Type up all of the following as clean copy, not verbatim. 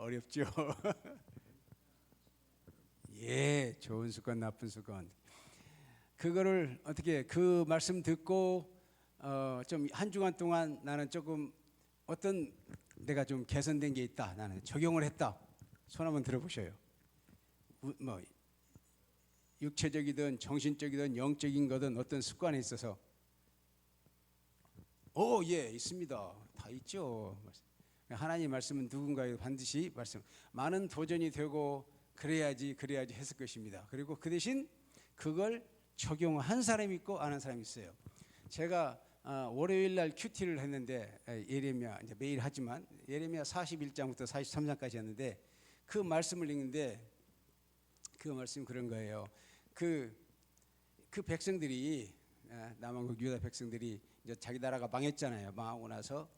어렵죠. 예, 좋은 습관, 나쁜 습관. 그거를 어떻게 그 말씀 듣고 좀 한 주간 동안 나는 조금 어떤 내가 좀 개선된 게 있다. 나는 적용을 했다. 손 한번 들어보셔요. 뭐 육체적이든 정신적이든 영적인 거든 어떤 습관에 있어서 예, 있습니다. 다 있죠. 하나님 말씀은 누군가에 반드시 말씀. 많은 도전이 되고 그래야지 했을 것입니다. 그리고 그 대신 그걸 적용한 사람이 있고 안 한 사람이 있어요. 제가 월요일 날 큐티를 했는데 예레미야 이제 매일 하지만 예레미야 41장부터 43장까지 했는데 그 말씀을 읽는데 그 말씀이 그런 거예요. 그 백성들이 남한국 유다 백성들이 이제 자기 나라가 망했잖아요. 망하고 나서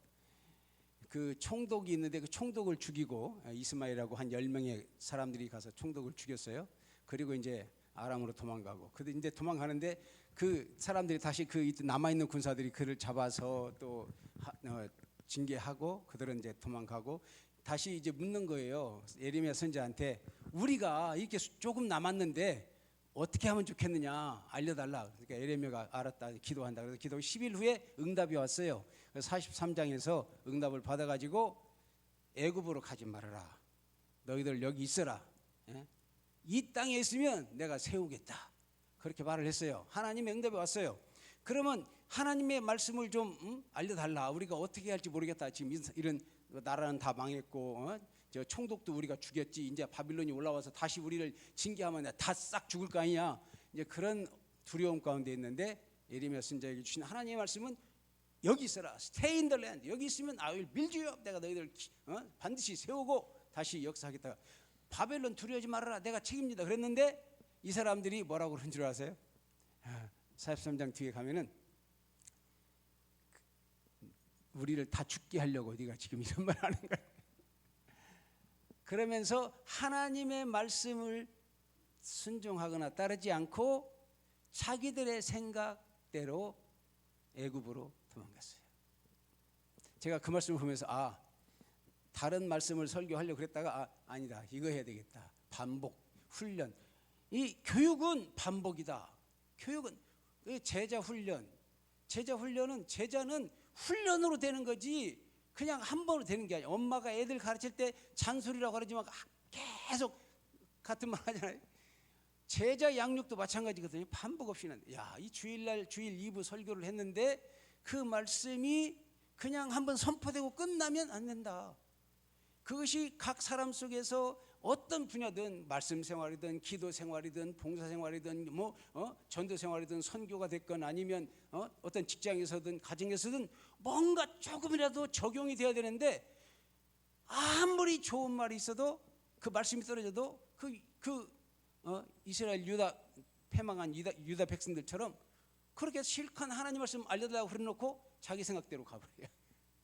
그 총독이 있는데 그 총독을 죽이고 이스마엘하고 한 10명의 사람들이 가서 총독을 죽였어요. 그리고 이제 아람으로 도망가고 근데 이제 도망가는데 그 사람들이 다시 그 남아있는 군사들이 그를 잡아서 또 징계하고 그들은 이제 도망가고 다시 이제 묻는 거예요. 예레미야 선지자한테 우리가 이렇게 조금 남았는데 어떻게 하면 좋겠느냐 알려달라. 그러니까 예레미야가 알았다 기도한다. 그래서 기도 10일 후에 응답이 왔어요. 그래서 43장에서 응답을 받아가지고 애굽으로 가지 말아라. 너희들 여기 있어라. 이 땅에 있으면 내가 세우겠다. 그렇게 말을 했어요. 하나님의 응답이 왔어요. 그러면 하나님의 말씀을 좀 알려달라. 우리가 어떻게 할지 모르겠다. 지금 이런 나라는 다 망했고 저 총독도 우리가 죽였지. 이제 바빌론이 올라와서 다시 우리를 징계하면 다 싹 죽을 거 아니냐. 이제 그런 두려움 가운데 있는데 예레미야 선지자에게 주신 하나님의 말씀은 여기 있어라. Stay in the land. 여기 있으면 I will build you up. 내가 너희들 반드시 세우고 다시 역사하겠다. 바벨론 두려워하지 말아라. 내가 책임진다. 그랬는데 이 사람들이 뭐라고 그런 줄 아세요? 43장 뒤에 가면은 우리를 다 죽게 하려고 네가 지금 이런 말 하는 거야. 그러면서 하나님의 말씀을 순종하거나 따르지 않고 자기들의 생각대로 애굽으로 도망갔어요. 제가 그 말씀을 보면서 다른 말씀을 설교하려고 그랬다가 아니다. 이거 해야 되겠다. 반복, 훈련. 이 교육은 반복이다. 교육은 제자 훈련. 제자는 훈련으로 되는 거지 그냥 한 번으로 되는 게 아니야. 엄마가 애들 가르칠 때 잔소리라고 그러지만 계속 같은 말 하잖아요. 제자 양육도 마찬가지거든요. 반복 없이 하는데 이 주일날 주일 2부 설교를 했는데 그 말씀이 그냥 한번 선포되고 끝나면 안 된다. 그것이 각 사람 속에서 어떤 분야든 말씀 생활이든 기도 생활이든 봉사 생활이든 전도 생활이든 선교가 됐건 아니면 어떤 직장에서든 가정에서든 뭔가 조금이라도 적용이 돼야 되는데 아무리 좋은 말이 있어도 그 말씀이 떨어져도 이스라엘 유다 패망한 유다 백성들처럼 그렇게 실컷 하나님 말씀 알려달라고 그래놓고 자기 생각대로 가버려요.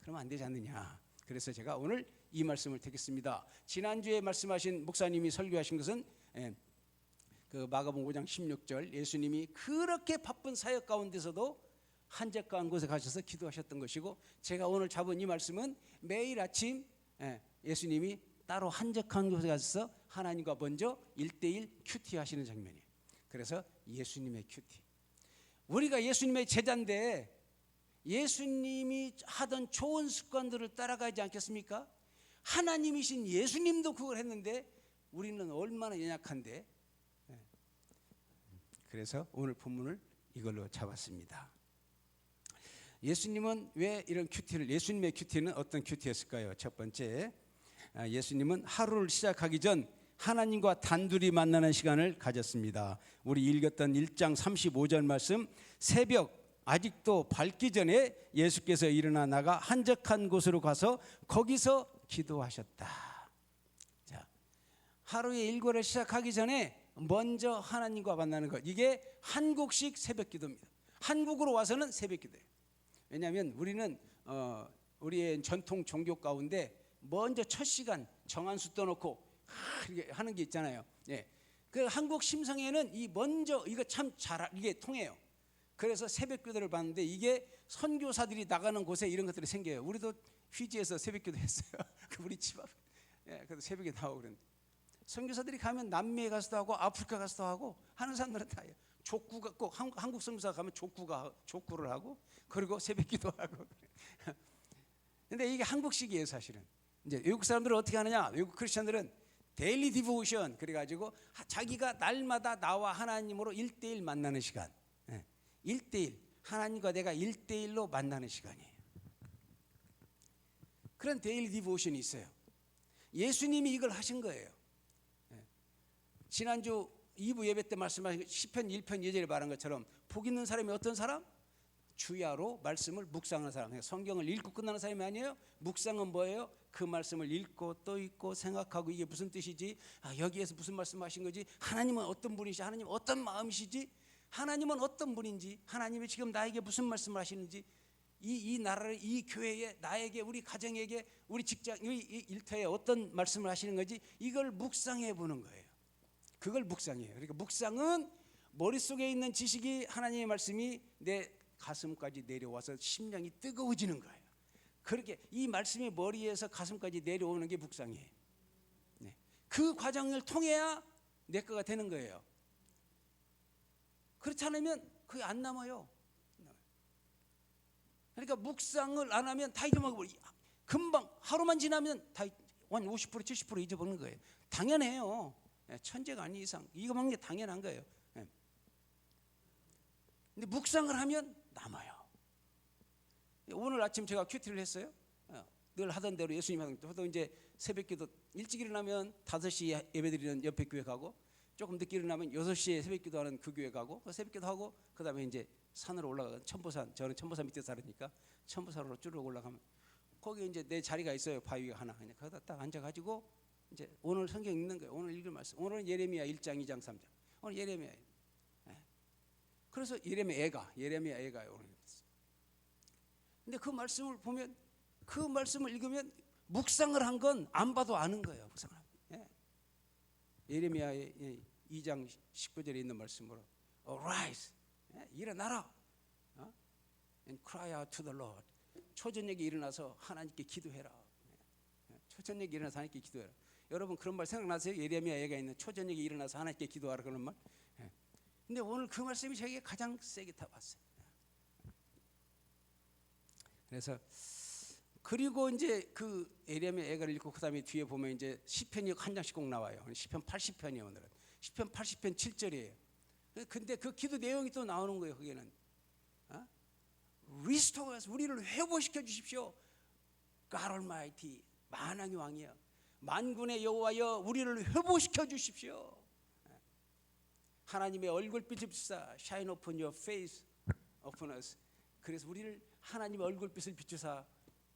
그러면 안 되지 않느냐. 그래서 제가 오늘 이 말씀을 드리겠습니다. 지난주에 말씀하신 목사님이 설교하신 것은 그 마가복음 5장 16절 예수님이 그렇게 바쁜 사역 가운데서도 한적한 곳에 가셔서 기도하셨던 것이고 제가 오늘 잡은 이 말씀은 매일 아침 예수님이 따로 한적한 곳에 가셔서 하나님과 먼저 1:1 큐티 하시는 장면이에요. 그래서 예수님의 큐티. 우리가 예수님의 제자인데 예수님이 하던 좋은 습관들을 따라가지 않겠습니까? 하나님이신 예수님도 그걸 했는데 우리는 얼마나 연약한데. 그래서 오늘 본문을 이걸로 잡았습니다. 예수님은 왜 이런 큐티를 예수님의 큐티는 어떤 큐티였을까요? 첫 번째 예수님은 하루를 시작하기 전 하나님과 단둘이 만나는 시간을 가졌습니다. 우리 읽었던 1장 35절 말씀 새벽 아직도 밝기 전에 예수께서 일어나 나가 한적한 곳으로 가서 거기서 기도하셨다. 자, 하루의 일과를 시작하기 전에 먼저 하나님과 만나는 것. 이게 한국식 새벽 기도입니다. 한국으로 와서는 새벽 기도예요. 왜냐하면 우리는 우리의 전통 종교 가운데 먼저 첫 시간 정한수 떠놓고 이렇게 하는 게 있잖아요. 그 한국 심성에는 이 먼저 이거 참 잘 이게 통해요. 그래서 새벽 기도를 봤는데 이게 선교사들이 나가는 곳에 이런 것들이 생겨요. 우리도 휘지에서 새벽 기도 했어요. 우리 집 앞 예, 그래도 새벽에 나오고 그러는데 선교사들이 가면 남미에 가서도 하고 아프리카 가서도 하고 하는 사람들은 다 해요. 족구가 꼭 한국 선교사 가면 족구를 하고 그리고 새벽기도 하고. 근데 이게 한국식이에요, 사실은. 이제 외국 사람들은 어떻게 하느냐? 외국 크리스천들은 데일리 디보션 그래가지고 자기가 날마다 나와 하나님으로 1대1 만나는 시간. 1대1 하나님과 내가 1대1로 만나는 시간이에요. 그런 데일리 디보션이 있어요. 예수님이 이걸 하신 거예요. 지난주 2부 예배 때 말씀하신 시편 1편 2절에 말한 것처럼 복 있는 사람이 어떤 사람? 주야로 말씀을 묵상하는 사람. 성경을 읽고 끝나는 사람이 아니에요. 묵상은 뭐예요? 그 말씀을 읽고 또 읽고 생각하고 이게 무슨 뜻이지? 여기에서 무슨 말씀하신 거지? 하나님은 어떤 분이시? 하나님은 어떤 마음이시지? 하나님은 어떤 분인지? 하나님이 지금 나에게 무슨 말씀을 하시는지? 이 나라를, 이 교회에, 나에게, 우리 가정에게, 우리 직장, 이 일터에 어떤 말씀을 하시는 거지? 이걸 묵상해 보는 거예요. 그걸 묵상해요. 그러니까 묵상은 머릿속에 있는 지식이 하나님의 말씀이 내 가슴까지 내려와서 심령이 뜨거워지는 거예요. 그렇게 이 말씀이 머리에서 가슴까지 내려오는 게 묵상이에요. 네. 그 과정을 통해야 내 거가 되는 거예요. 그렇지 않으면 그게 안 남아요. 그러니까 묵상을 안 하면 다 잊어먹고 금방 하루만 지나면 다 한 50% 70% 잊어버리는 거예요. 당연해요. 천재가 아닌 이상 이거 먹는 게 당연한 거예요. 근데 묵상을 하면 남아요. 오늘 아침 제가 큐티를 했어요. 늘 하던 대로 예수님 하던 대로. 저도 이제 새벽기도 일찍 일어나면 5시에 예배드리는 옆에 교회 가고 조금 늦게 일어나면 6시에 새벽기도 하는 그 교회 가고 새벽기도 하고 그다음에 이제 산으로 올라가서 천보산, 저는 천보산 밑에 살으니까 천보산으로 쭉 올라가면 거기 이제 내 자리가 있어요. 바위가 하나. 그냥 거기다 딱 앉아가지고 이제 오늘 성경 읽는 거예요. 오늘 읽을 말씀. 오늘은 예레미야 1장, 2장, 3장. 오늘 예레미야. 그래서 예레미야 애가요. 오늘. 근데 그 말씀을 보면 그 말씀을 읽으면 묵상을 한 건 안 봐도 아는 거예요. 묵상을. 예레미야의 2장 19절에 있는 말씀으로 Arise, 일어나라, and cry out to the Lord. 초저녁에 일어나서 하나님께 기도해라. 초저녁에 일어나서 하나님께 기도해라. 여러분 그런 말 생각나세요? 예레미야 애가 있는 초저녁에 일어나서 하나님께 기도하라 그런 말. 근데 오늘 그 말씀이 저에게 가장 세게 타봤어요. 그래서 그리고 이제 그 예레미야 애가를 읽고 그다음에 뒤에 보면 이제 시편이 한 장씩 꼭 나와요. 시편 80편이에요. 오늘은 시편 80편 7절이에요. 근데 그 기도 내용이 또 나오는 거예요. 거기는 Restore us, 우리를 회복시켜 주십시오. God Almighty, 만왕의 왕이여, 만군의 여호와여, 우리를 회복시켜 주십시오. 하나님의 얼굴빛을 비추사 Shine upon your face upon us. 그래서 우리를 하나님의 얼굴빛을 비추사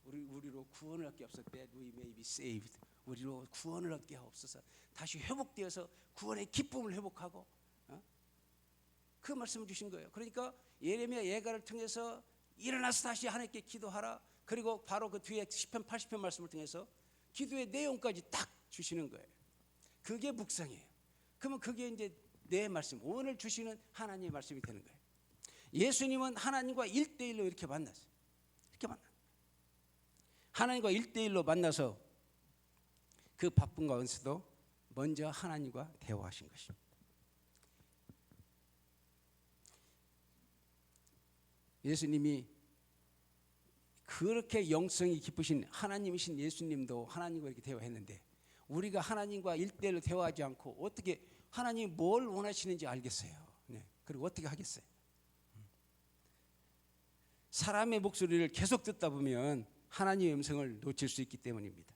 우리로 구원을 얻게 하옵소서. That we may be saved. 우리로 구원을 얻게 하옵소서. 다시 회복되어서 구원의 기쁨을 회복하고 그 말씀을 주신 거예요. 그러니까 예레미야 예가를 통해서 일어나서 다시 하나님께 기도하라. 그리고 바로 그 뒤에 시편 80편 말씀을 통해서 기도의 내용까지 딱 주시는 거예요. 그게 묵상이에요. 그러면 그게 이제 내 말씀, 오늘 주시는 하나님의 말씀이 되는 거예요. 예수님은 하나님과 1대1로 이렇게 만났어요. 이렇게 만나. 하나님과 1대1로 만나서 그 바쁜 가운데서도 먼저 하나님과 대화하신 것입니다. 예수님이 그렇게 영성이 깊으신 하나님이신 예수님도 하나님과 이렇게 대화했는데 우리가 하나님과 1대1로 대화하지 않고 어떻게 하나님이 뭘 원하시는지 알겠어요. 네. 그리고 어떻게 하겠어요? 사람의 목소리를 계속 듣다 보면 하나님의 음성을 놓칠 수 있기 때문입니다.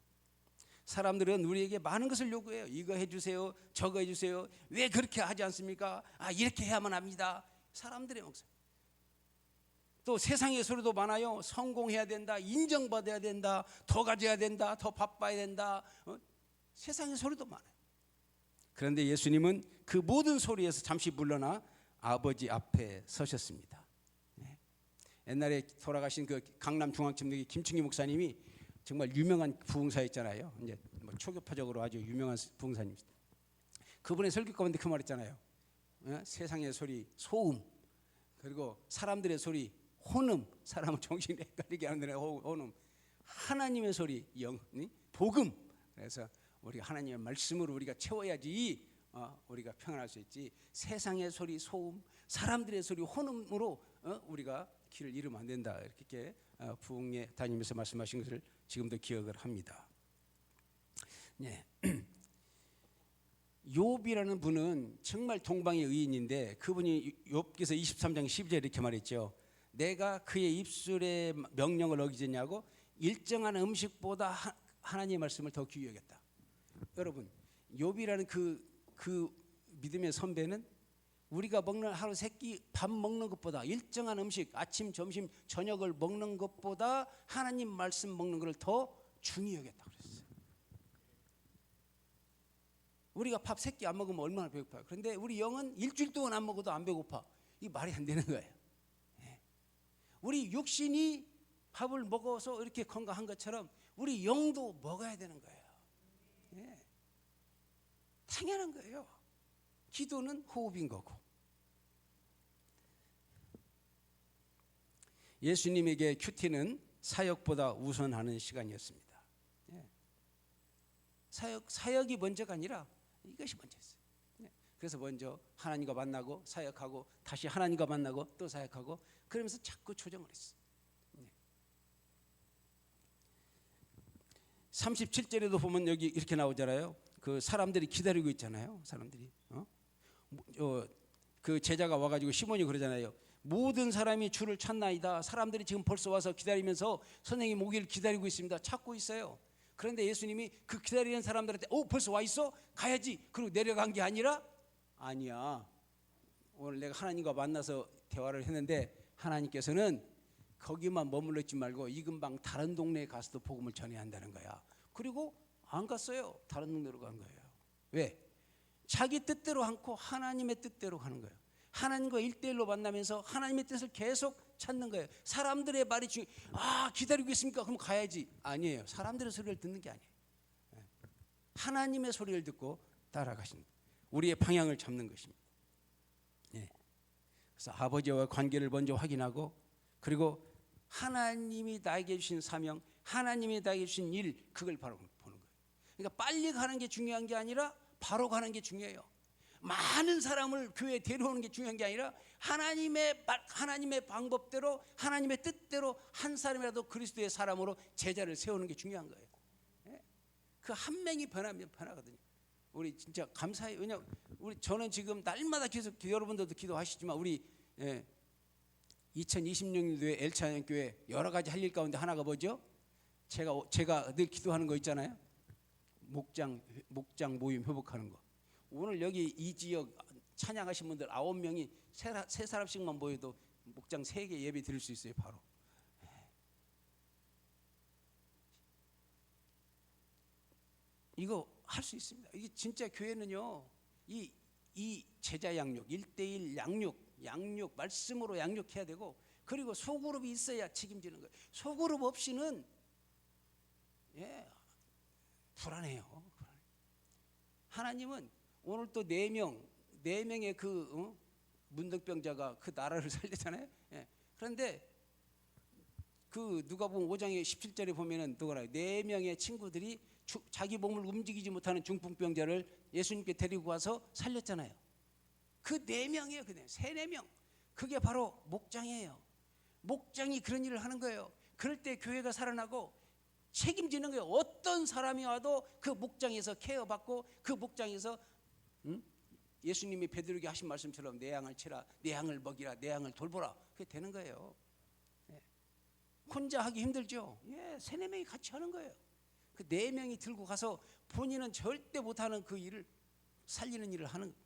사람들은 우리에게 많은 것을 요구해요. 이거 해주세요, 저거 해주세요. 왜 그렇게 하지 않습니까? 이렇게 해야만 합니다. 사람들의 목소리. 또 세상의 소리도 많아요. 성공해야 된다, 인정받아야 된다, 더 가져야 된다, 더 바빠야 된다. 세상의 소리도 많아요. 그런데 예수님은 그 모든 소리에서 잠시 물러나 아버지 앞에 서셨습니다. 옛날에 돌아가신 그 강남중앙점역의 김충기 목사님이 정말 유명한 부흥사였잖아요. 이제 뭐 초교파적으로 아주 유명한 부흥사님이시죠. 그분의 설교 가운데 그 말했잖아요. 세상의 소리 소음, 그리고 사람들의 소리 혼음, 사람을 정신이 헷갈리게 하는 데는 혼음, 하나님의 소리 영, 복음. 그래서 우리가 하나님의 말씀으로 우리가 채워야지 우리가 평안할 수 있지. 세상의 소리, 소음, 사람들의 소리, 혼음으로 우리가 길을 잃으면 안 된다. 이렇게 부흥회 다니면서 말씀하신 것을 지금도 기억을 합니다. 네. 욥이라는 분은 정말 동방의 의인인데 그분이 욥기서 23장 12절에 이렇게 말했죠. 내가 그의 입술의 명령을 어기느냐고 일정한 음식보다 하나님의 말씀을 더 귀히 여겼다. 여러분, 욥이라는 그 믿음의 선배는 우리가 먹는 하루 세끼 밥 먹는 것보다 일정한 음식 아침, 점심, 저녁을 먹는 것보다 하나님 말씀 먹는 것을 더 중히 여겼다 그랬어요. 우리가 밥 세끼 안 먹으면 얼마나 배고파요. 그런데 우리 영은 일주일 동안 안 먹어도 안 배고파. 이 말이 안 되는 거예요. 우리 육신이 밥을 먹어서 이렇게 건강한 것처럼 우리 영도 먹어야 되는 거예요. 당연한 거예요. 기도는 호흡인 거고. 예수님에게 큐티는 사역보다 우선하는 시간이었습니다. 사역이 먼저가 아니라 이것이 먼저였어요. 그래서 먼저 하나님과 만나고 사역하고 다시 하나님과 만나고 또 사역하고 그러면서 자꾸 조정을 했어요. 37절에도 보면 여기 이렇게 나오잖아요. 그 사람들이 기다리고 있잖아요. 사람들이 그 제자가 와가지고 시몬이 그러잖아요. 모든 사람이 주를 찾나이다. 사람들이 지금 벌써 와서 기다리면서 선생님 오기를 기다리고 있습니다. 찾고 있어요. 그런데 예수님이 그 기다리는 사람들한테 벌써 와 있어? 가야지. 그리고 내려간 게 아니라 아니야. 오늘 내가 하나님과 만나서 대화를 했는데 하나님께서는 거기만 머물러 있지 말고 이 근방 다른 동네에 가서도 복음을 전해야 한다는 거야. 그리고 안 갔어요. 다른 동네로 간 거예요. 왜? 자기 뜻대로 않고 하나님의 뜻대로 가는 거예요. 하나님과 1대1로 만나면서 하나님의 뜻을 계속 찾는 거예요. 사람들의 말이 기다리고 있습니까? 그럼 가야지. 아니에요. 사람들의 소리를 듣는 게 아니에요. 하나님의 소리를 듣고 따라가시는 거예요. 우리의 방향을 잡는 것입니다. 그래서 아버지와 관계를 먼저 확인하고 그리고 하나님이 나에게 주신 사명, 하나님이 나에게 주신 일, 그걸 바로 보는 거예요. 그러니까 빨리 가는 게 중요한 게 아니라 바로 가는 게 중요해요. 많은 사람을 교회에 데려오는 게 중요한 게 아니라 하나님의 방법대로 하나님의 뜻대로 한 사람이라도 그리스도의 사람으로 제자를 세우는 게 중요한 거예요. 그 한 명이 변하면 변하거든요. 우리 진짜 감사해요. 왜냐하면 저는 지금 날마다 계속 여러분들도 기도하시지만 우리 2026년도에 엘차연교회 여러 가지 할 일 가운데 하나가 뭐죠? 제가 늘 기도하는 거 있잖아요. 목장 모임 회복하는 거. 오늘 여기 이 지역 찬양하신 분들 9명이 세 사람씩만 모여도 목장 3개 예배 드릴 수 있어요. 바로. 이거 할 수 있습니다. 이게 진짜 교회는요. 이 제자 양육, 1대1 양육 말씀으로 양육해야 되고 그리고 소그룹이 있어야 책임지는 거예요. 소그룹 없이는 불안해요. 하나님은 오늘 또 4명의 그 문득병자가 그 나라를 살렸잖아요. 그런데 그 누가복음 5장의 17절에 보면은 누구라 4명의 친구들이 자기 몸을 움직이지 못하는 중풍병자를 예수님께 데리고 와서 살렸잖아요. 그 4명이에요. 그냥 3-4명. 그게 바로 목장이에요. 목장이 그런 일을 하는 거예요. 그럴 때 교회가 살아나고 책임지는 거예요. 어떤 사람이 와도 그 목장에서 케어받고 그 목장에서 예수님이 베드로에게 하신 말씀처럼 내 양을 치라, 내 양을 먹이라, 내 양을 돌보라. 그게 되는 거예요. 혼자 하기 힘들죠. 3-4명이 같이 하는 거예요. 그 4명이 들고 가서 본인은 절대 못하는 그 일을 살리는 일을 하는 거예요.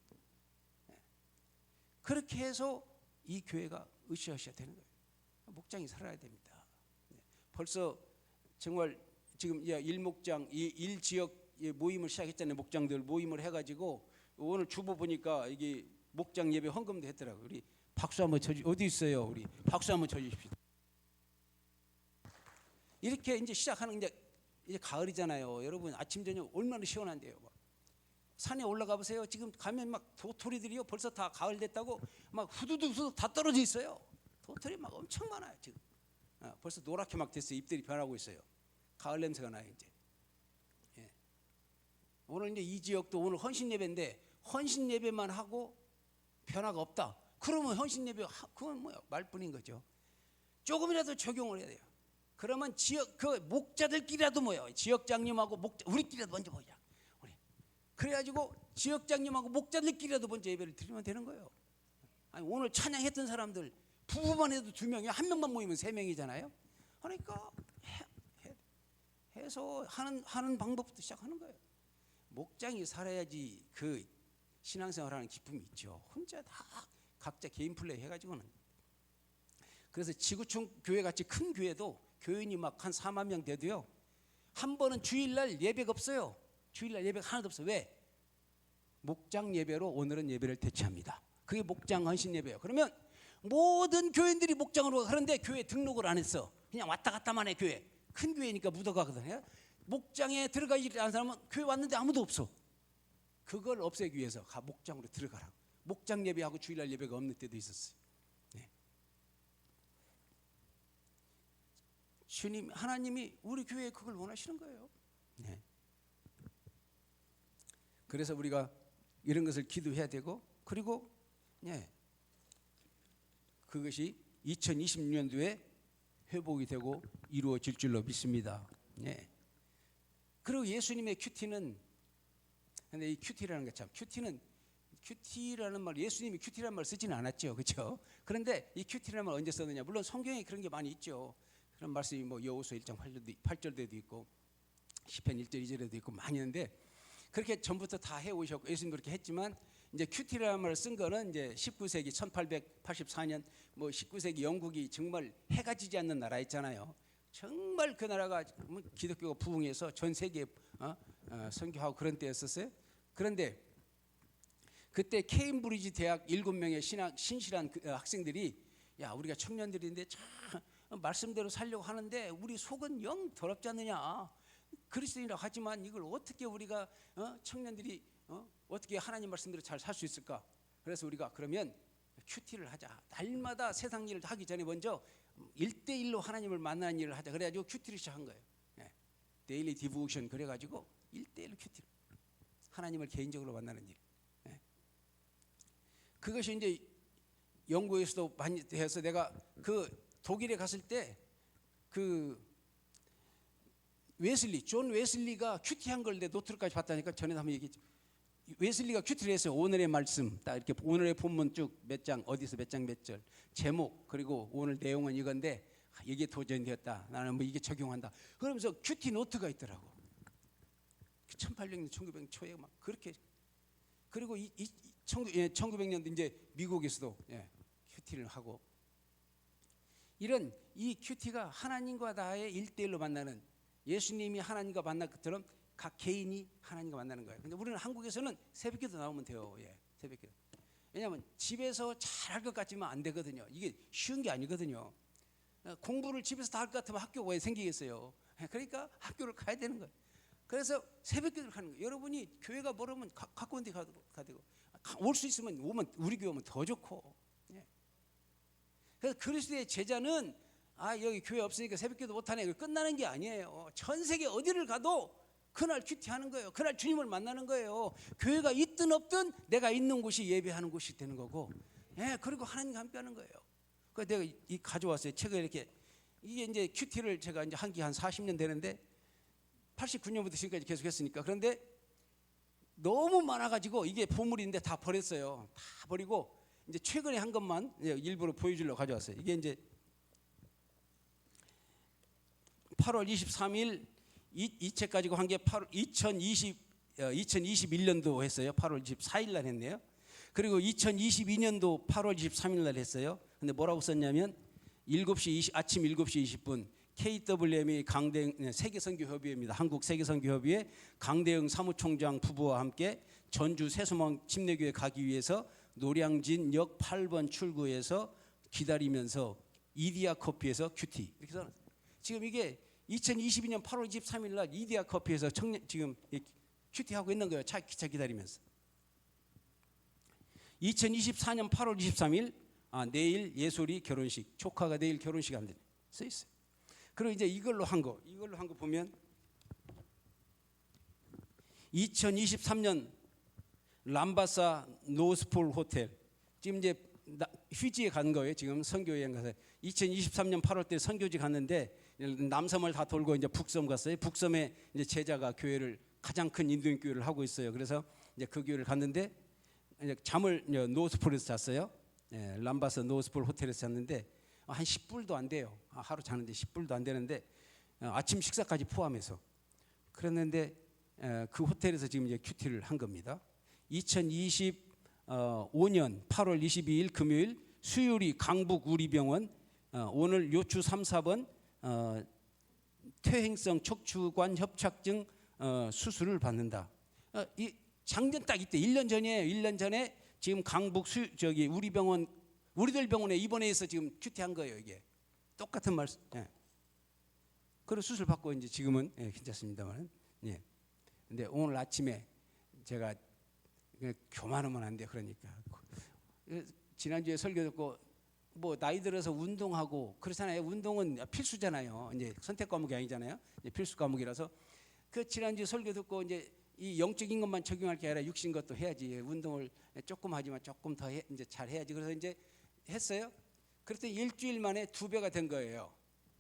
그렇게 해서 이 교회가 으쌰으쌰 되는 거예요. 목장이 살아야 됩니다. 벌써 정말 지금 일목장, 일 지역 모임을 시작했잖아요. 목장들 모임을 해가지고 오늘 주보 보니까 이게 목장 예배 헌금도 했더라고요. 우리 박수 한번 어디 있어요? 우리 박수 한번 쳐주십시오. 이렇게 이제 시작하는 이제 가을이잖아요. 여러분 아침 저녁 얼마나 시원한데요. 산에 올라가 보세요. 지금 가면 막 도토리들이요. 벌써 다 가을 됐다고 막 후두둑 다 떨어져 있어요. 도토리 막 엄청 많아요. 지금 벌써 노랗게 막 됐어요. 잎들이 변하고 있어요. 가을 냄새가 나요 이제. 오늘 이제 이 지역도 오늘 헌신 예배인데 헌신 예배만 하고 변화가 없다. 그러면 헌신 예배 그건 뭐야? 말뿐인 거죠. 조금이라도 적용을 해야 돼요. 그러면 지역 그 목자들끼리라도 모여. 지역장님하고 목자 우리끼리라도 먼저 모이자. 우리 그래가지고 지역장님하고 목자들끼리라도 먼저 예배를 드리면 되는 거예요. 아니, 오늘 찬양했던 사람들 부부만 해도 2명이 한 명만 모이면 3명이잖아요. 그러니까 해서 하는 방법부터 시작하는 거예요. 목장이 살아야지 그 신앙생활하는 기쁨이 있죠. 혼자 다 각자 개인 플레이 해가지고는. 그래서 지구촌 교회 같이 큰 교회도 교인이 막 한 4만 명 돼도요, 한 번은 주일날 예배가 없어요. 주일날 예배가 하나도 없어요. 왜? 목장 예배로 오늘은 예배를 대체합니다. 그게 목장 헌신 예배예요. 그러면 모든 교인들이 목장으로 가는데 교회 등록을 안 했어. 그냥 왔다 갔다만 해. 교회 큰 교회니까 묻어가거든요. 목장에 들어가지 않은 사람은 교회 왔는데 아무도 없어. 그걸 없애기 위해서 목장으로 들어가라고. 목장 예배하고 주일날 예배가 없는 때도 있었어요. 네. 주님 하나님이 우리 교회에 그걸 원하시는 거예요. 네. 그래서 우리가 이런 것을 기도해야 되고, 그리고 네, 그것이 2026년도에 회복이 되고 이루어질 줄로 믿습니다. 네. 그리고 예수님의 큐티는, 근데 이 큐티라는 게 참, 큐티라는 말, 예수님이 큐티라는 말 쓰지는 않았죠, 그렇죠? 그런데 이 큐티라는 말 언제 썼느냐? 물론 성경에 그런 게 많이 있죠. 그런 말씀이 뭐 여호수아 1장 8절에도 있고 시편 1절 2절에도 있고 많이 있는데, 그렇게 전부터 다 해오셨고 예수님 그렇게 했지만, 이제 큐티라는 말을 쓴 거는 이제 19세기 1884년 뭐 19세기 영국이 정말 해가 지지 않는 나라였잖아요. 정말 그 나라가 기독교가 부흥해서 전 세계에 선교하고 그런 때였었어요. 그런데 그때 케임브리지 대학 7명의 신실한 학생들이, 야, 우리가 청년들인데 참 말씀대로 살려고 하는데 우리 속은 영 더럽지 않느냐. 그리스도인이라고 하지만 이걸 어떻게 우리가 청년들이 어떻게 하나님 말씀대로 잘 살 수 있을까? 그래서 우리가 그러면 큐티를 하자. 날마다 세상 일을 하기 전에 먼저 1대1로 하나님을 만나는 일을 하자. 그래가지고 큐티를 시작한 거예요. 네. 데일리 디보션 그래가지고 1대1로 큐티를, 하나님을 개인적으로 만나는 일. 네. 그것이 이제 영국에서도 많이 해서, 내가 그 독일에 갔을 때 그 존 웨슬리가 큐티한 걸 내 노트까지 봤다니까. 전에도 한번 얘기했죠. 웨슬리가 큐티를 했어요. 오늘의 말씀 딱 이렇게 오늘의 본문 쭉 몇 장 어디서 몇 장 몇 절 제목, 그리고 오늘 내용은 이건데 이게 도전되었다. 나는 뭐 이게 적용한다. 그러면서 큐티 노트가 있더라고. 1800년 1900년 초에 막 그렇게. 그리고 1900년도 이제 미국에서도 큐티를 하고, 이런 이 큐티가 하나님과 나의 1대1로 만나는, 예수님이 하나님과 만날 것처럼 각 개인이 하나님과 만나는 거예요. 근데 우리는 한국에서는 새벽기도 나오면 돼요. 새벽기도. 왜냐하면 집에서 잘할 것 같지만 안 되거든요. 이게 쉬운 게 아니거든요. 공부를 집에서 다 할 것 같으면 학교가 왜 생기겠어요? 그러니까 학교를 가야 되는 거예요. 그래서 새벽기도를 하는 거예요. 여러분이 교회가 멀으면 가까운 데 가도 되고, 올 수 있으면 우리 교회 오면 더 좋고. 그래서 그리스도의 제자는 여기 교회 없으니까 새벽기도 못하네, 끝나는 게 아니에요. 전 세계 어디를 가도 그날 큐티하는 거예요. 그날 주님을 만나는 거예요. 교회가 있든 없든 내가 있는 곳이 예배하는 곳이 되는 거고, 그리고 하나님과 함께하는 거예요. 그래서 내가 가져왔어요. 책을 이렇게. 이게 이제 큐티를 제가 이제 한 게 한 40년 되는데 89년부터 지금까지 계속 했으니까. 그런데 너무 많아가지고 이게 보물인데 다 버렸어요. 다 버리고 이제 최근에 한 것만 일부러 보여주려고 가져왔어요. 이게 이제 8월 23일 이 책 가지고 한 게 2021년도 했어요. 8월 24일 날 했네요. 그리고 2022년도 8월 23일 날 했어요. 근데 뭐라고 썼냐면 아침 7시 20분 KWM이 강대응 세계선교협의회입니다. 한국 세계선교협의회 강대응 사무총장 부부와 함께 전주 세수망 침례교회 가기 위해서 노량진역 8번 출구에서 기다리면서 이디야 커피에서 큐티, 이렇게 써놨어요. 지금 이게 2022년 8월 23일 날 이디야 커피에서 지금 큐티하고 있는 거예요. 기차 기다리면서. 2024년 8월 23일 내일 예솔이 결혼식, 조카가 내일 결혼식 한대 써 있어요. 그리고 이제 이걸로 한 거 보면 2023년 람바사 노스폴 호텔 지금 이제 휴지에 간 거예요. 지금 선교 여행 가서 2023년 8월 때 선교지 갔는데 남섬을 다 돌고 이제 북섬 갔어요. 북섬에 이제 제자가 교회를 가장 큰 인도인 교회를 하고 있어요. 그래서 이제 그 교회를 갔는데 이제 잠을 노스폴에서 잤어요. 예, 람바사 노스폴 호텔에서 잤는데 한 10불도 안 돼요. 하루 자는데 10불도 안 되는데 아침 식사까지 포함해서 그랬는데 그 호텔에서 지금 이제 큐티를 한 겁니다. 2025년 8월 22일 금요일 수유리 강북 우리병원 오늘 요추 3, 4번 퇴행성 척추관 협착증 수술을 받는다. 이 작년 딱 이때 1년 전이에요. 1년 전에 지금 강북 우리병원 우리들 병원에 입원해서 지금 큐티한 거예요. 이게 똑같은 말씀. 예. 그리고 수술 받고 이제 지금은 괜찮습니다만. 예. 근데 오늘 아침에 제가 교만하면 안 돼. 그러니까 지난주에 설교 듣고 뭐 나이 들어서 운동하고 그렇잖아요. 운동은 필수잖아요. 이제 선택 과목이 아니잖아요. 이제 필수 과목이라서 그 지난주 설교 듣고 이제 이 영적인 것만 적용할 게 아니라 육신 것도 해야지. 운동을 조금 하지만 조금 더 이제 잘 해야지. 그래서 이제 했어요. 그랬더니 일주일 만에 2배가 된 거예요.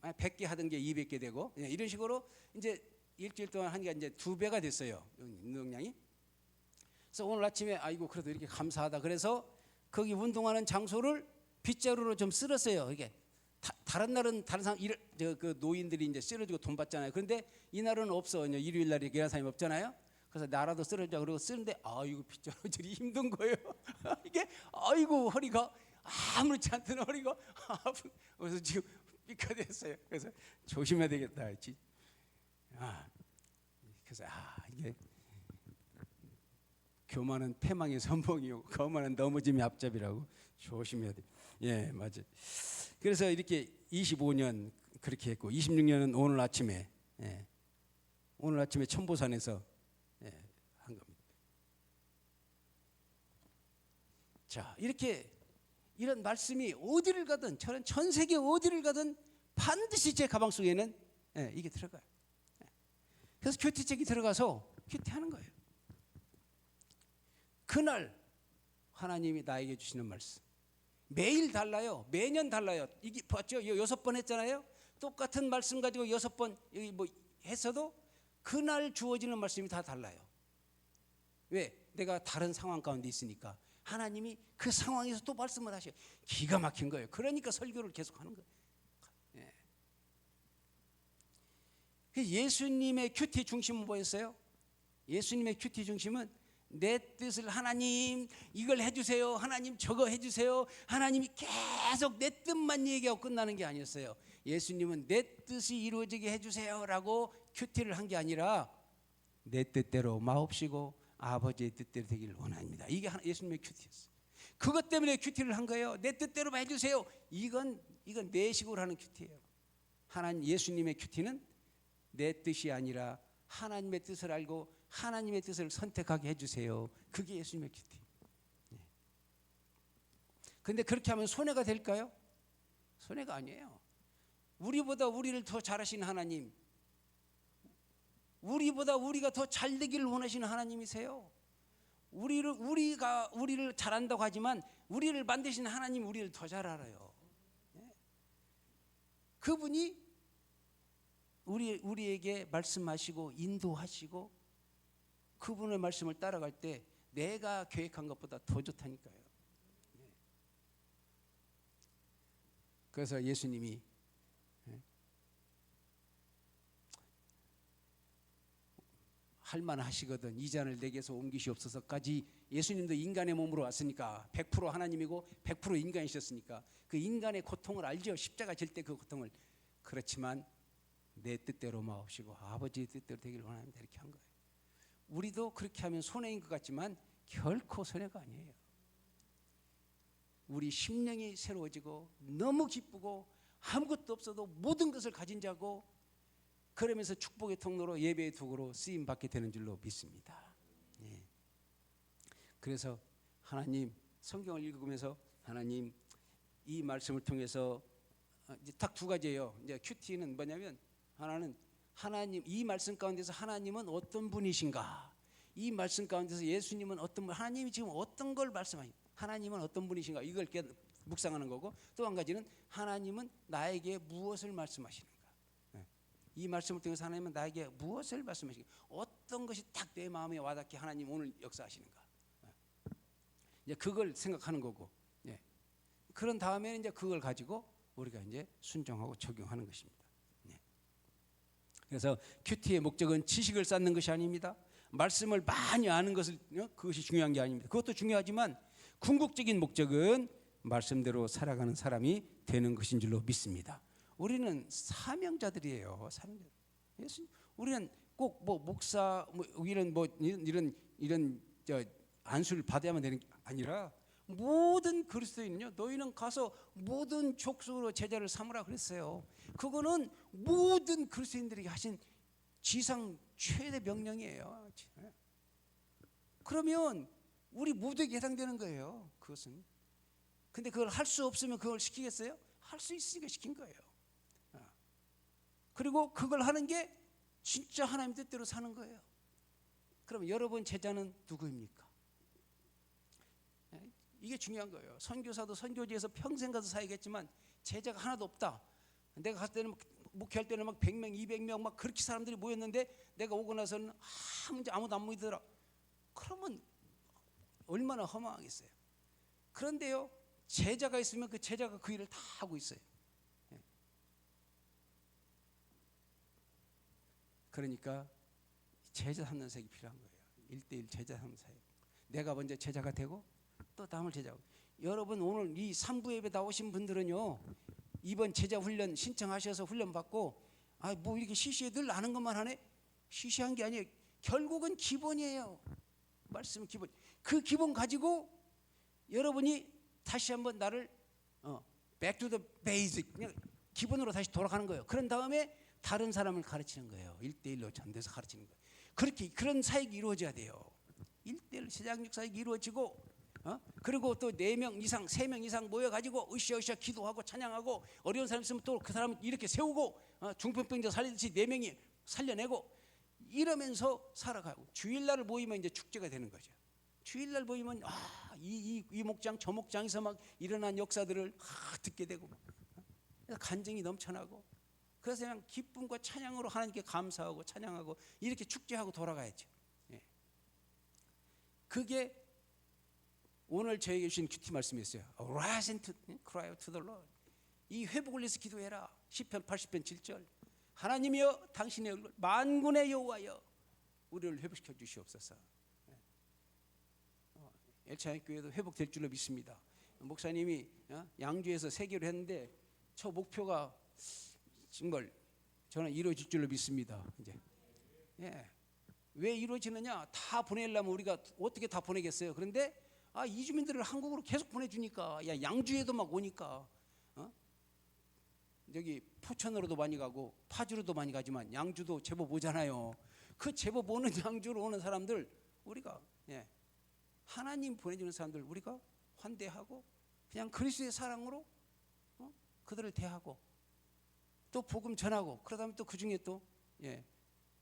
100개 하던 게 200개 되고 이런 식으로 이제 일주일 동안 하니까 이제 2배가 됐어요. 운동량이. 그래서 오늘 아침에 아이고 그래도 이렇게 감사하다. 그래서 거기 운동하는 장소를 빗자루로 좀 쓸었어요. 이게 다른 날은 다른 사람 그 노인들이 이제 쓸어주고 돈 받잖아요. 그런데 이날은 없어. 일요일 날에 계란 사람이 없잖아요. 그래서 나라도 쓸어줘. 그러고 쓰는데 아이고 빗자루들이 힘든 거예요. 이게 아이고 허리가 아무렇지 않던 허리가 아픈. 그래서 지금 삐까 됐어요. 그래서 조심해야 되겠다. 그래서 이게 교만은 패망의 선봉이고 거만은 넘어짐의 앞잡이라고 조심해야 돼. 예, 맞아. 그래서 이렇게 25년 그렇게 했고 26년은 오늘 아침에 천보산에서 한 겁니다. 자, 이렇게 이런 말씀이 어디를 가든 저는 전 세계 어디를 가든 반드시 제 가방 속에는 이게 들어가요. 그래서 큐티책이 들어가서 큐티하는 거예요. 그날 하나님이 나에게 주시는 말씀 매일 달라요. 매년 달라요. 이게 봤죠? 6번 했잖아요. 똑같은 말씀 가지고 6번 여기 뭐 했어도 그날 주어지는 말씀이 다 달라요. 왜? 내가 다른 상황 가운데 있으니까 하나님이 그 상황에서 또 말씀을 하셔요. 기가 막힌 거예요. 그러니까 설교를 계속하는 거예요. 예수님의 큐티 중심은 뭐였어요? 예수님의 큐티 중심은 내 뜻을 하나님 이걸 해주세요. 하나님 저거 해주세요. 하나님이 계속 내 뜻만 얘기하고 끝나는 게 아니었어요. 예수님은 내 뜻이 이루어지게 해주세요라고 큐티를 한 게 아니라 내 뜻대로 마옵시고 아버지의 뜻대로 되기를 원합니다. 이게 예수님의 큐티였어요. 그것 때문에 큐티를 한 거예요. 내 뜻대로 해주세요. 이건 내 식으로 하는 큐티예요. 예수님의 큐티는 내 뜻이 아니라 하나님의 뜻을 알고 하나님의 뜻을 선택하게 해주세요. 그게 예수님의 큐티. 그런데 그렇게 하면 손해가 될까요? 손해가 아니에요. 우리보다 우리를 더 잘하시는 하나님, 우리보다 우리가 더 잘되기를 원하시는 하나님이세요. 우리가 우리를 잘한다고 하지만 우리를 만드신 하나님 우리를 더 잘 알아요. 그분이 우리에게 말씀하시고 인도하시고 그분의 말씀을 따라갈 때 내가 계획한 것보다 더 좋다니까요. 그래서 예수님이 할만하시거든 이 잔을 내게서 옮기시옵소서까지. 예수님도 인간의 몸으로 왔으니까 100% 하나님이고 100% 인간이셨으니까 그 인간의 고통을 알죠. 십자가 질 때 그 고통을. 그렇지만 내 뜻대로 마옵시고 아버지의 뜻대로 되기를 원합니다. 이렇게 한 거예요. 우리도 그렇게 하면 손해인 것 같지만 결코 손해가 아니에요. 우리 심령이 새로워지고 너무 기쁘고 아무것도 없어도 모든 것을 가진 자고 그러면서 축복의 통로로 예배의 도구로 쓰임 받게 되는 줄로 믿습니다. 예. 그래서 하나님 성경을 읽으면서 하나님 이 말씀을 통해서 이제 딱 두 가지예요. 이제 큐티는 뭐냐면 하나는 하나님 이 말씀 가운데서 하나님은 어떤 분이신가? 이 말씀 가운데서 예수님은 어떤 분, 하나님이 지금 어떤 걸 말씀하시는, 하나님은 어떤 분이신가, 이걸 묵상하는 거고, 또 한 가지는 하나님은 나에게 무엇을 말씀하시는가. 이 말씀을 통해서 하나님은 나에게 무엇을 말씀하시는가, 어떤 것이 딱 내 마음에 와닿게 하나님 오늘 역사하시는가. 이제 그걸 생각하는 거고, 그런 다음에 이제 그걸 가지고 우리가 이제 순종하고 적용하는 것입니다. 그래서 큐티의 목적은 지식을 쌓는 것이 아닙니다. 말씀을 많이 아는 것을, 그것이 중요한 게 아닙니다. 그것도 중요하지만 궁극적인 목적은 말씀대로 살아가는 사람이 되는 것인 줄로 믿습니다. 우리는 사명자들이에요. 사명자. 우리는 꼭 뭐 목사 이런 안수를 받아야만 되는 게 아니라 모든 그리스도인은요, 너희는 가서 모든 족속으로 제자를 삼으라 그랬어요. 그거는 모든 그리스도인들에게 하신 지상 최대 명령이에요. 그러면 우리 모두에게 해당되는 거예요. 그것은. 근데 그걸 할 수 없으면 그걸 시키겠어요? 할 수 있으니까 시킨 거예요. 그리고 그걸 하는 게 진짜 하나님 뜻대로 사는 거예요. 그럼 여러분 제자는 누구입니까? 이게 중요한 거예요. 선교사도 선교지에서 평생 가서 살겠지만 제자가 하나도 없다. 내가 갔을 때는 목회할 때는 막 100명, 200명 막 그렇게 사람들이 모였는데 내가 오고 나서는 아무도 안 모이더라. 그러면 얼마나 허망하겠어요. 그런데요, 제자가 있으면 그 제자가 그 일을 다 하고 있어요. 그러니까 제자 삼는 사역이 필요한 거예요. 1대1 제자 삼는 사역. 내가 먼저 제자가 되고 또 다음을 제자고. 여러분 오늘 이 3부 예배 나오신 분들은요, 이번 제자 훈련 신청하셔서 훈련 받고 뭐 이렇게 시시해 늘 아는 것만 하네. 시시한 게 아니에요. 결국은 기본이에요. 말씀은 기본. 그 기본 가지고 여러분이 다시 한번 나를 back to the basic, 그냥 기본으로 다시 돌아가는 거예요. 그런 다음에 다른 사람을 가르치는 거예요. 1대1로 전도해서 가르치는 거예요. 그렇게 그런 사역이 이루어져야 돼요. 1대1 세장육 사역이 이루어지고, 그리고 또 4명 이상, 3명 이상 모여가지고 으쌰으쌰 기도하고 찬양하고, 어려운 사람 있으면 또 그 사람을 이렇게 세우고, 중풍병자 살리듯이 4명이 살려내고, 이러면서 살아가고, 주일날 모이면 이제 축제가 되는 거죠. 주일날 모이면 이 목장 저 목장에서 막 일어난 역사들을 듣게 되고, 간증이 넘쳐나고, 그래서 그냥 기쁨과 찬양으로 하나님께 감사하고 찬양하고 이렇게 축제하고 돌아가야죠. 그게 오늘 저에게 주신 큐티 말씀이었어요. Rise and cry out to the Lord. 이 회복을 위해서 기도해라. 시편 80편 7절. 하나님이여 당신의 얼굴 만군의 여호와여 우리를 회복시켜 주시옵소서. 엘차인교회도 회복될 줄로 믿습니다. 목사님이 양주에서 세계를 했는데 저 목표가 정말 저는 이루어질 줄로 믿습니다. 이제 왜 이루어지느냐? 다 보내려면 우리가 어떻게 다 보내겠어요? 그런데 이주민들을 한국으로 계속 보내주니까, 양주에도 막 오니까, 여기 포천으로도 많이 가고 파주로도 많이 가지만 양주도 제법 오잖아요. 그 제법 오는 양주로 오는 사람들 우리가 하나님 보내주는 사람들 우리가 환대하고 그냥 그리스도의 사랑으로 그들을 대하고 또 복음 전하고, 그러다 보면 또 그 중에 또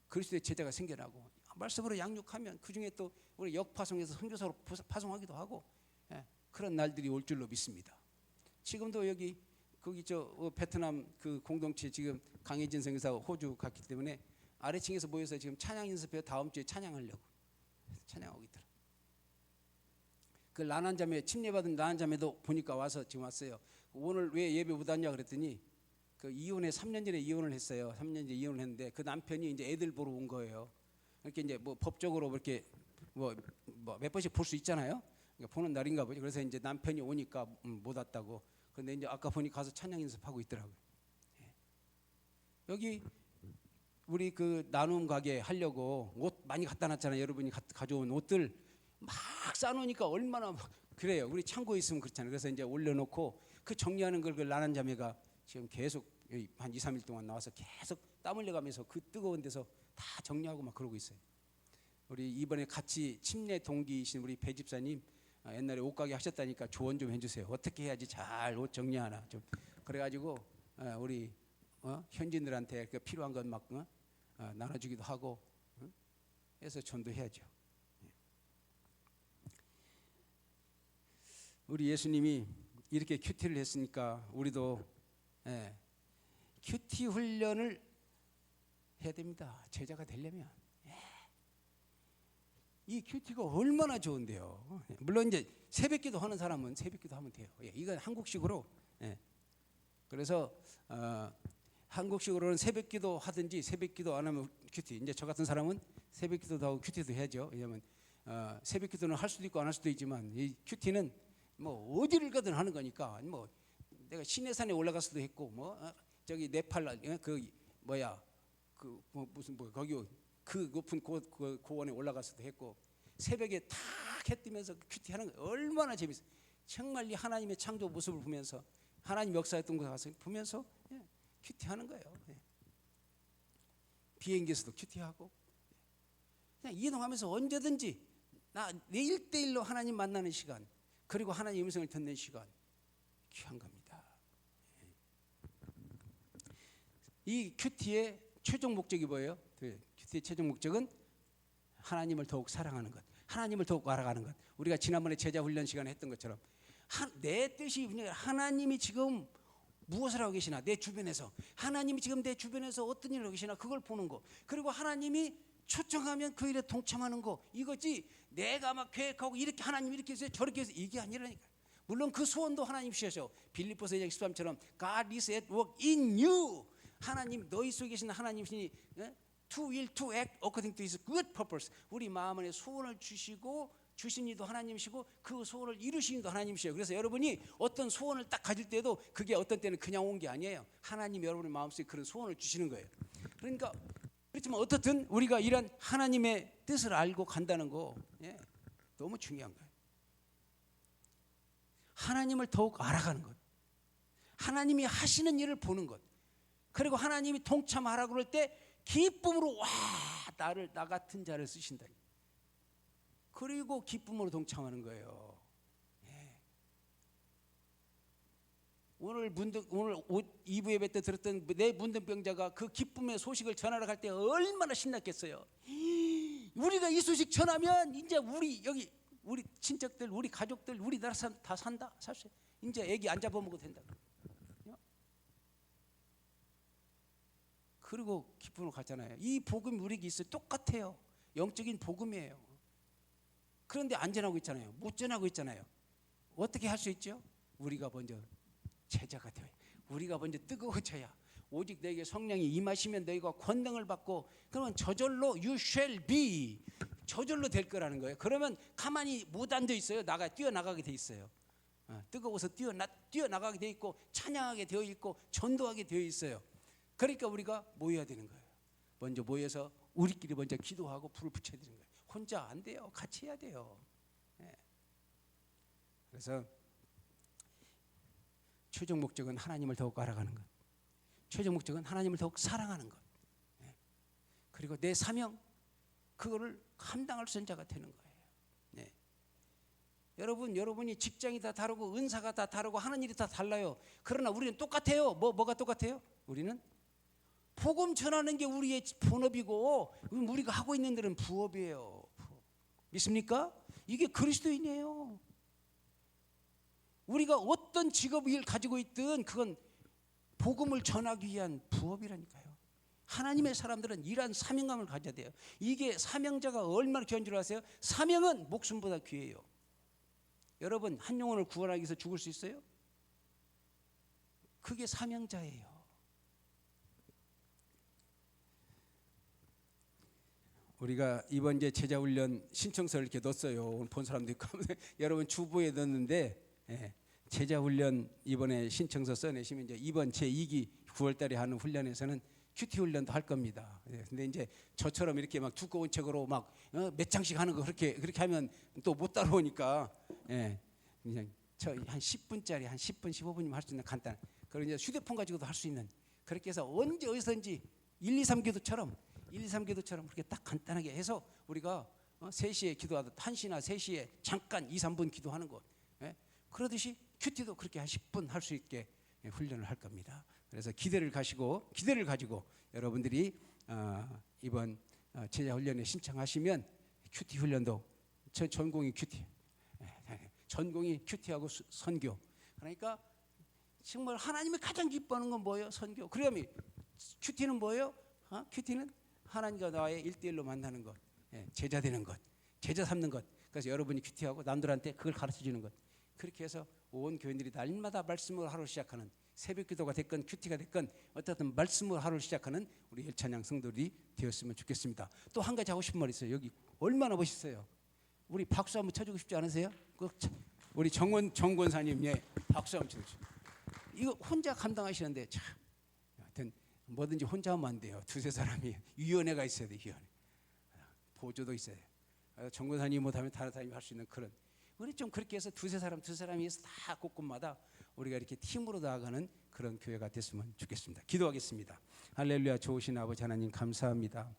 그리스도의 제자가 생겨나고, 말씀으로 양육하면 그 중에 또 우리 역파송에서 선교사로 파송하기도 하고, 그런 날들이 올 줄로 믿습니다. 지금도 거기 베트남 그 공동체 지금 강혜진 선교사 호주 갔기 때문에 아래층에서 모여서 지금 찬양 연습해요. 다음 주에 찬양하려고 찬양하고 있더라. 그 난한자매 침례받은 난한자매도 보니까 와서 지금 왔어요. 오늘 왜 예배 못 왔냐 그랬더니 그 이혼에 3년 전에 이혼을 했어요. 3년 전에 이혼을 했는데 그 남편이 이제 애들 보러 온 거예요. 이렇게 이제 뭐 법적으로 이렇게 뭐 몇 번씩 볼 수 있잖아요. 그러니까 보는 날인가 보죠. 그래서 이제 남편이 오니까 못 왔다고. 그런데 이제 아까 보니 가서 찬양 연습하고 있더라고요. 여기 우리 그 나눔 가게 하려고 옷 많이 갖다 놨잖아요. 여러분이 가져온 옷들 막 싸놓으니까 얼마나 그래요. 우리 창고에 있으면 그렇잖아요. 그래서 이제 올려놓고 그 정리하는 걸 그 나난 자매가 지금 계속 한 2, 3일 동안 나와서 계속 땀 흘려가면서 그 뜨거운 데서 다 정리하고 막 그러고 있어요. 우리 이번에 같이 침례 동기이신 우리 배 집사님 옛날에 옷가게 하셨다니까 조언 좀 해주세요. 어떻게 해야지 잘 옷 정리하나 좀. 그래가지고 우리 현지인들한테 그 필요한 것 막 나눠주기도 하고 해서 전도해야죠. 우리 예수님이 이렇게 큐티를 했으니까 우리도 큐티 훈련을 해야 됩니다. 제자가 되려면. 이 큐티가 얼마나 좋은데요. 물론 이제 새벽기도 하는 사람은 새벽기도 하면 돼요. 이건 한국식으로. 그래서 한국식으로는 새벽기도 하든지 새벽기도 안 하면 큐티. 이제 저 같은 사람은 새벽기도도 하고 큐티도 해야죠. 왜냐하면 새벽기도는 할 수도 있고 안 할 수도 있지만 이 큐티는 뭐 어디를 가든 하는 거니까. 뭐 내가 시내산에 올라가서도 했고 뭐 저기 네팔 그 뭐야 그 뭐 무슨 뭐 거기 그 높은 고원에 올라가서도 했고 새벽에 탁 해 뜨면서 큐티하는 거 얼마나 재밌어. 정말 이 하나님의 창조 모습을 보면서 하나님 역사했던 거 가서 보면서 큐티하는 거예요. 비행기에서도 큐티하고 그냥 이동하면서 언제든지 내 1대1로 하나님 만나는 시간 그리고 하나님 음성을 듣는 시간 귀한 겁니다. 이 큐티의 최종 목적이 뭐예요? 큐티의 최종 목적은 하나님을 더욱 사랑하는 것, 하나님을 더욱 알아가는 것. 우리가 지난번에 제자 훈련 시간에 했던 것처럼 내 뜻이 하나님이 지금 무엇을 하고 계시나 내 주변에서 하나님이 지금 내 주변에서 어떤 일을 하고 계시나 그걸 보는 거. 그리고 하나님이 초청하면 그 일에 동참하는 거. 이거지 내가 막 계획하고 이렇게 하나님 이렇게 해서 저렇게 해서 이게 아니라니까. 물론 그 소원도 하나님 주셔서 빌립보서 2장 13처럼 God is at work in you. 하나님 너희 속에 계신 하나님이시니 to will to act according to his good purpose. 우리 마음 안에 소원을 주시고 주신 이도 하나님이시고 그 소원을 이루신 이도 하나님이시에요. 그래서 여러분이 어떤 소원을 딱 가질 때도 그게 어떤 때는 그냥 온 게 아니에요. 하나님 여러분의 마음속에 그런 소원을 주시는 거예요. 그러니까 그렇지만 어떻든 우리가 이런 하나님의 뜻을 알고 간다는 거 너무 중요한 거예요. 하나님을 더욱 알아가는 것, 하나님이 하시는 일을 보는 것, 그리고 하나님이 동참하라 그럴 때 기쁨으로 와 나 같은 자를 쓰신다. 그리고 기쁨으로 동참하는 거예요. 오늘 2부 예배 때 들었던 내 문둥병자가 그 기쁨의 소식을 전하러 갈 때 얼마나 신났겠어요. 우리가 이 소식 전하면 이제 우리 친척들, 우리 가족들, 우리 나라 사람 다 산다. 사실 이제 애기 안 잡아먹어도 된다. 그리고 기쁨으로 갔잖아요. 이 복음이 우리에게 있어요. 똑같아요. 영적인 복음이에요. 그런데 안 전하고 있잖아요. 못 전하고 있잖아요. 어떻게 할 수 있죠? 우리가 먼저 제자가 되어야, 우리가 먼저 뜨거워져야. 오직 너에게 성령이 임하시면 너희가 권능을 받고 그러면 저절로 you shall be, 저절로 될 거라는 거예요. 그러면 가만히 못 앉아 있어요. 뛰어나가게 돼 있어요. 뜨거워서 뛰어나가게 돼 있고 찬양하게 되어 있고 전도하게 되어 있어요. 그러니까 우리가 모여야 되는 거예요. 먼저 모여서 우리끼리 먼저 기도하고 불을 붙여야 되는 거예요. 혼자 안 돼요. 같이 해야 돼요. 그래서 최종 목적은 하나님을 더욱 알아가는 것, 최종 목적은 하나님을 더욱 사랑하는 것, 그리고 내 사명 그거를 감당할 수 있는 자가 되는 거예요. 여러분이 직장이 다 다르고 은사가 다 다르고 하는 일이 다 달라요. 그러나 우리는 똑같아요. 뭐가 똑같아요? 우리는 복음 전하는 게 우리의 본업이고 우리가 하고 있는 일은 부업이에요. 믿습니까? 이게 그리스도인이에요. 우리가 어떤 직업을 가지고 있든 그건 복음을 전하기 위한 부업이라니까요. 하나님의 사람들은 이러한 사명감을 가져야 돼요. 이게 사명자가 얼마나 귀한 줄 아세요? 사명은 목숨보다 귀해요. 여러분 한 영혼을 구원하기 위해서 죽을 수 있어요? 그게 사명자예요. 우리가 이번 이제 제자훈련 신청서를 이렇게 넣었어요. 본 사람도 있고 여러분 주보에 넣었는데 제자훈련 이번에 신청서 써내시면 이제 이번 제2기 9월달에 하는 훈련에서는 큐티 훈련도 할 겁니다. 근데 이제 저처럼 이렇게 막 두꺼운 책으로 막 몇 장씩 하는 거 그렇게 하면 또 못 따라오니까 그냥 한 10분짜리 한 10분 15분이면 할 수 있는 간단. 그리고 이제 휴대폰 가지고도 할 수 있는. 그렇게 해서 언제 어디서든지 1, 2, 3기도처럼 그렇게 딱 간단하게 해서 우리가 3시에 기도하듯 1시나 3시에 잠깐 2, 3분 기도하는 것. 그러듯이 큐티도 그렇게 한 10분 할 수 있게 훈련을 할 겁니다. 그래서 기대를 가지고 여러분들이 이번 제자 훈련에 신청하시면 큐티 훈련도 전공이 큐티. 전공이 큐티하고 선교. 그러니까 정말 하나님이 가장 기뻐하는 건 뭐예요? 선교. 그러면 큐티는 뭐예요? 큐티는 하나님과 나의 1대1로 만나는 것, 제자 되는 것, 제자 삼는 것. 그래서 여러분이 큐티하고 남들한테 그걸 가르쳐 주는 것. 그렇게 해서 온 교인들이 날마다 말씀으로 하루를 시작하는, 새벽 기도가 됐건 큐티가 됐건 어떻든 말씀으로 하루를 시작하는 우리 열찬양 성도들이 되었으면 좋겠습니다. 또 한 가지 하고 싶은 말이 있어요. 여기 얼마나 멋있어요. 우리 박수 한번 쳐주고 싶지 않으세요? 우리 정권사님, 박수 한번 쳐주세요. 이거 혼자 감당하시는데 참, 하여튼 뭐든지 혼자 하면 안 돼요. 두세 사람이 위원회가 있어야 돼요. 위원회. 보조도 있어야 돼요. 정권사님이 못하면 다른 사람이 할 수 있는 그런. 우리 좀 그렇게 해서 두세 사람이 해서 다 곳곳마다 우리가 이렇게 팀으로 나아가는 그런 교회가 됐으면 좋겠습니다. 기도하겠습니다. 할렐루야. 좋으신 아버지 하나님 감사합니다.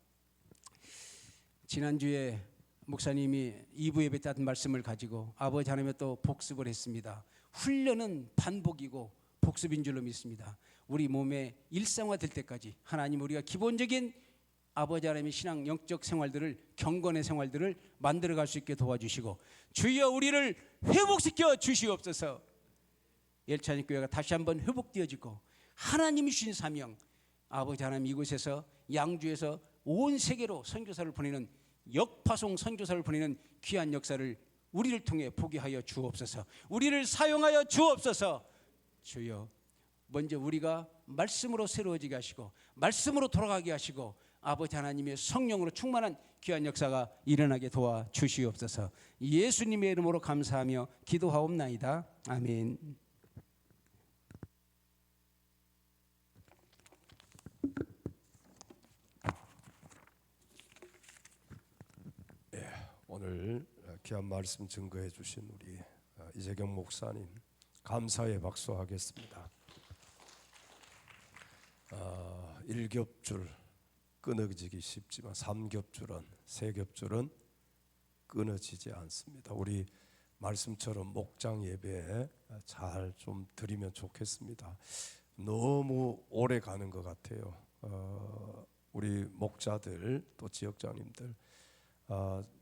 지난주에 목사님이 2부 예배 때 하던 말씀을 가지고 아버지 하나님의 또 복습을 했습니다. 훈련은 반복이고 복습인 줄로 믿습니다. 우리 몸에 일상화될 때까지 하나님 우리가 기본적인 아버지 하나님의 신앙 영적 생활들을, 경건의 생활들을 만들어갈 수 있게 도와주시고 주여 우리를 회복시켜 주시옵소서. 열찬이 교회가 다시 한번 회복되어지고 하나님이 주신 사명, 아버지 하나님 이곳에서 양주에서 온 세계로 선교사를 보내는 역파송 선교사를 보내는 귀한 역사를 우리를 통해 보게 하여 주옵소서. 우리를 사용하여 주옵소서. 주여 먼저 우리가 말씀으로 새로워지게 하시고 말씀으로 돌아가게 하시고 아버지 하나님의 성령으로 충만한 귀한 역사가 일어나게 도와주시옵소서. 예수님의 이름으로 감사하며 기도하옵나이다. 아멘. 오늘 귀한 말씀 증거해 주신 우리 이재경 목사님 감사의 박수하겠습니다. 1겹줄 끊어지기 쉽지만 3겹줄은 3겹줄은 끊어지지 않습니다. 우리 말씀처럼 목장 예배에 잘 좀 드리면 좋겠습니다. 너무 오래 가는 것 같아요. 우리 목자들 또 지역장님들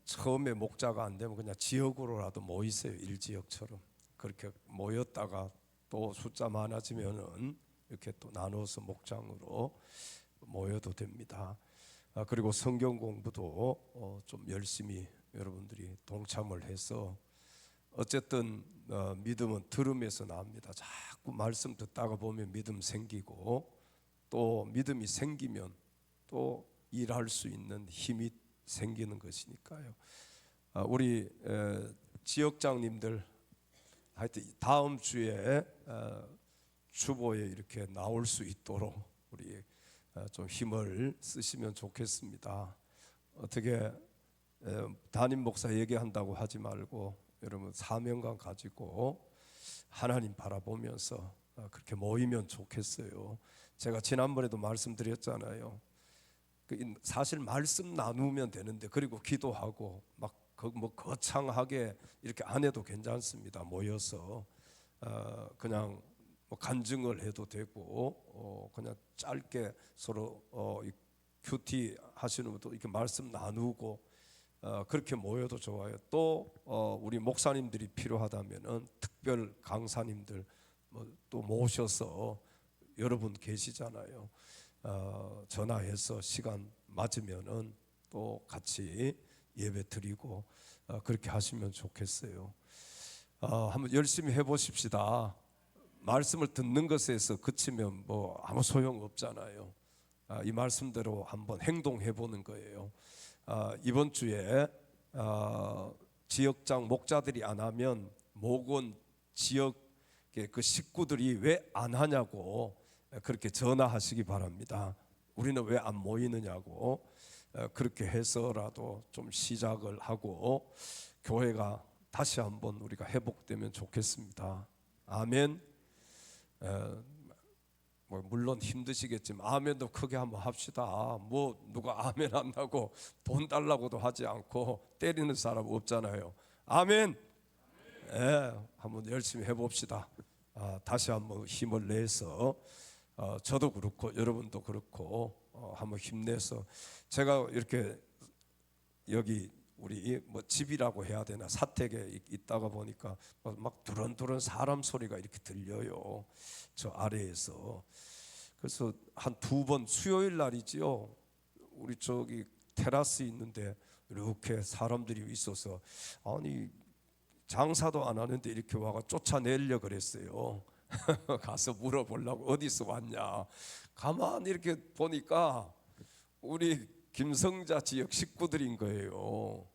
처음에 목자가 안 되면 그냥 지역으로라도 모이세요. 일지역처럼 그렇게 모였다가 또 숫자 많아지면은 이렇게 또 나눠서 목장으로 모여도 됩니다. 그리고 성경 공부도 좀 열심히 여러분들이 동참을 해서 어쨌든 믿음은 들음에서 나옵니다. 자꾸 말씀 듣다가 보면 믿음 생기고 또 믿음이 생기면 또 일할 수 있는 힘이 생기는 것이니까요. 우리 지역장님들 하여튼 다음 주에 주보에 이렇게 나올 수 있도록 우리 좀 힘을 쓰시면 좋겠습니다. 어떻게 담임 목사 얘기한다고 하지 말고 여러분 사명감 가지고 하나님 바라보면서 그렇게 모이면 좋겠어요. 제가 지난번에도 말씀드렸잖아요. 사실 말씀 나누면 되는데 그리고 기도하고 막 뭐 거창하게 이렇게 안 해도 괜찮습니다. 모여서 그냥 뭐 간증을 해도 되고 그냥 짧게 서로 큐티 하시는 분도 이렇게 말씀 나누고 그렇게 모여도 좋아요. 또 우리 목사님들이 필요하다면은 특별 강사님들 또 모셔서 여러분 계시잖아요. 전화해서 시간 맞으면은 또 같이 예배 드리고 그렇게 하시면 좋겠어요. 한번 열심히 해보십시다. 말씀을 듣는 것에서 그치면 뭐 아무 소용 없잖아요. 이 말씀대로 한번 행동해 보는 거예요. 이번 주에 지역장 목자들이 안 하면 모건 지역의 그 식구들이 왜 안 하냐고 그렇게 전화하시기 바랍니다. 우리는 왜 안 모이느냐고 그렇게 해서라도 좀 시작을 하고 교회가 다시 한번 우리가 회복되면 좋겠습니다. 아멘. 뭐 물론 힘드시겠지만 아멘도 크게 한번 합시다. 뭐 누가 아멘 한다고 돈 달라고도 하지 않고 때리는 사람 없잖아요. 아멘. 한번 열심히 해봅시다. 다시 한번 힘을 내서 저도 그렇고 여러분도 그렇고 한번 힘내서 제가 이렇게 여기 우리 뭐 집이라고 해야 되나 사택에 있다가 보니까 막 두런두런 사람 소리가 이렇게 들려요. 저 아래에서. 그래서 한 2번 수요일 날이지요. 우리 저기 테라스 있는데 이렇게 사람들이 있어서 아니 장사도 안 하는데 이렇게 와가 쫓아내려 그랬어요. 가서 물어보려고 어디서 왔냐. 가만히 이렇게 보니까 우리 김성자 지역 식구들인 거예요.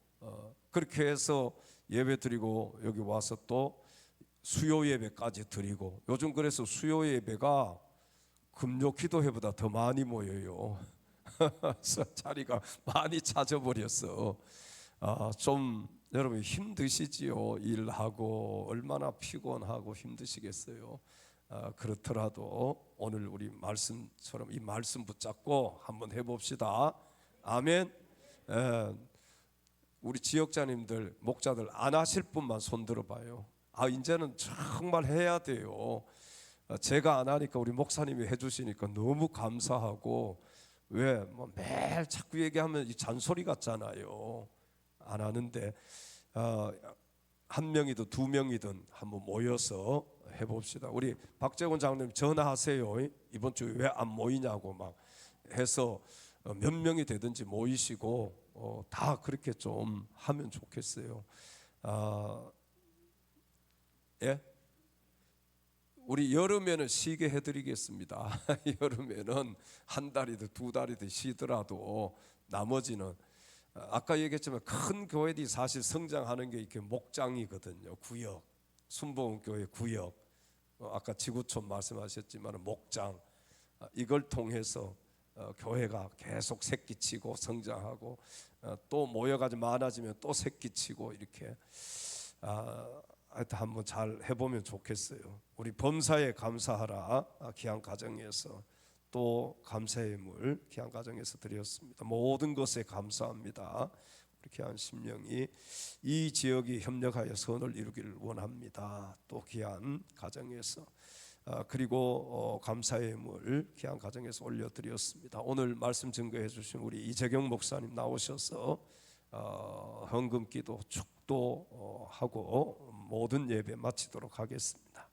그렇게 해서 예배 드리고 여기 와서 또 수요 예배까지 드리고 요즘 그래서 수요 예배가 금요 기도회보다 더 많이 모여요. 그래서 자리가 많이 찾아버렸어. 좀 여러분 힘드시지요. 일하고 얼마나 피곤하고 힘드시겠어요. 그렇더라도 오늘 우리 말씀처럼 이 말씀 붙잡고 한번 해봅시다. 아멘. 우리 지역자님들 목자들 안 하실 분만 손 들어봐요. 이제는 정말 해야 돼요. 제가 안 하니까 우리 목사님이 해주시니까 너무 감사하고 왜 뭐 매일 자꾸 얘기하면 이 잔소리 같잖아요. 안 하는데 한 명이든 2명이든 한번 모여서 해봅시다. 우리 박재곤 장로님 전화하세요. 이번 주에 왜 안 모이냐고 막 해서 몇 명이 되든지 모이시고 다 그렇게 좀 하면 좋겠어요. 예? 우리 여름에는 쉬게 해드리겠습니다. 여름에는 한 달이든 2달이든 쉬더라도 나머지는 아까 얘기했지만 큰 교회들이 사실 성장하는 게 이렇게 목장이거든요. 구역, 순복음교회 구역, 아까 지구촌 말씀하셨지만 목장, 이걸 통해서 교회가 계속 새끼치고 성장하고 또 모여가지고 많아지면 또 새끼치고 이렇게 하여튼 한번 잘 해보면 좋겠어요. 우리 범사에 감사하라 귀한 가정에서 또 감사의 물 귀한 가정에서 드렸습니다. 모든 것에 감사합니다. 우리 귀한 심령이 이 지역이 협력하여 선을 이루기를 원합니다. 또 귀한 가정에서 그리고 감사의 물 귀한 가정에서 올려드렸습니다. 오늘 말씀 증거해 주신 우리 이재경 목사님 나오셔서 헌금기도 축도하고 모든 예배 마치도록 하겠습니다.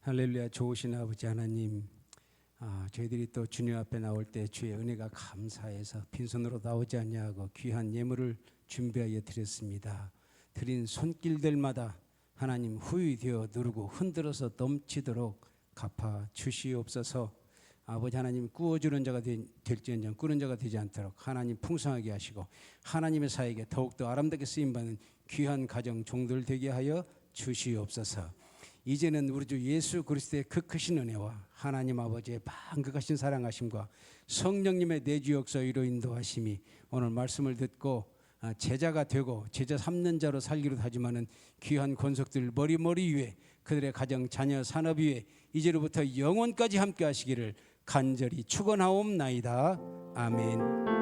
할렐루야. 좋으신 아버지 하나님, 저희들이 또 주님 앞에 나올 때 주의 은혜가 감사해서 빈손으로 나오지 않냐고 귀한 예물을 준비하여 드렸습니다. 드린 손길들마다 하나님 후히 되어 누르고 흔들어서 넘치도록 갚아 주시옵소서. 아버지 하나님, 꾸어주는 자가 될지언정 꾸는 자가 되지 않도록 하나님 풍성하게 하시고 하나님의 사에게 더욱더 아름답게 쓰임받는 귀한 가정 종들 되게 하여 주시옵소서. 이제는 우리 주 예수 그리스도의 그 크신 은혜와 하나님 아버지의 방극하신 사랑하심과 성령님의 내주 역사로 인도하심이 오늘 말씀을 듣고 제자가 되고 제자 삼는 자로 살기로 하지만은 귀한 권속들 머리 위에 그들의 가정 자녀 산업 위에 이제로부터 영원까지 함께 하시기를 간절히 축원하옵나이다. 아멘.